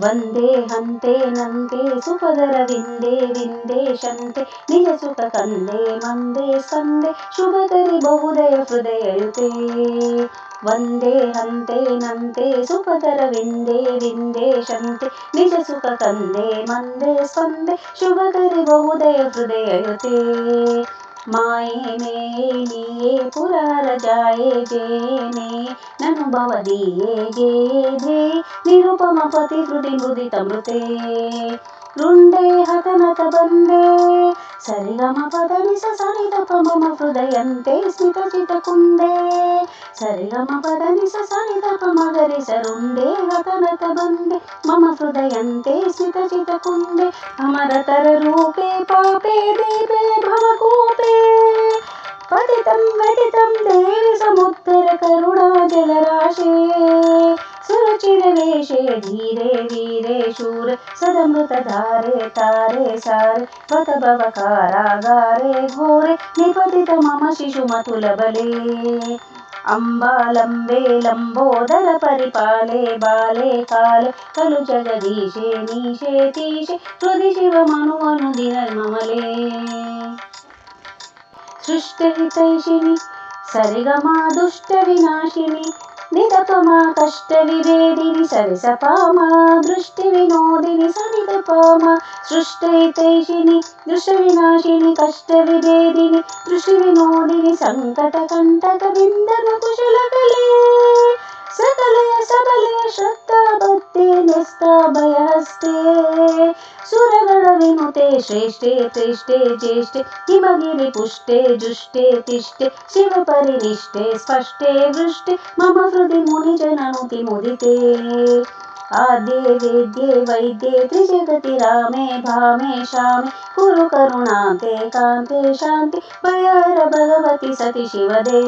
वन्दे हन्ते नन्ते सुखदरविन्दे विन्देशन्ते निजसुखकन्दे मन्दे स्कन्दे शुभकरि बहुदय हृदययुते वन्दे हन्ते नन्ते सुखदरविन्दे विन्देशन्ते निजसुखकन्दे मन्दे स्कन्दे शुभकरि बहुदय हृदययुते माये मेये नीये पुरार जाये जेने ननु भवदीये गेये ध्येये निरुपम पति हृदि मुदितमृते रुण्डे हतनत बन्दे सरिगम पदनि सनिधप मम हृदयन्ते स्मितचितकुन्दे सरिगम पदनि सनिधप मगरि सरुण्डे हतनत बन्दे मम हृदयन्ते स्मितचितकुन्दे अमरतर रूपे पापे दीपे भवकूपे पतितं व्यतितं देवि समुत्तर करुणा जलराशे सुरचिरवेशे धीरे वीरे शूर सदमृत धारे तारे सारे पत भव कारागारे घोरे निपतित मम शिशुमतुलबले अम्बालम्बे लम्बोदर परिपाले बाले काले खलु जगदीशे नीशे तीशे हृदि शिवमनुदिन ममले सृष्टिहितैषिणि सरिगमा दुष्टविनाशिनि निदपमा कष्टविभेदिनि सरिसपामा दृष्टिविनोदिनि सनिदपामा सृष्टिहितैषिणि दृष्टविनाशिनि कष्टविभेदिनि दृष्टिविनोदिनि सङ्कटकण्टकविन्दनकुशलकले सकले सबले श्रद्धाभक्ते निस्ताभयहस्ते सुरगण विनुते श्रेष्ठे प्रेष्ठे ज्येष्ठे हिमगिरिपुष्टे जुष्टे तिष्ठे शिवपरिनिष्ठे स्पष्टे वृष्टे मम हृदि मुनिजननुति मुदिते आद्ये वेद्ये वैद्ये त्रिजगति रामे भामे शामे कुरु करुणान्ते कान्ते शान्ति भयहर भगवति सति शिवदे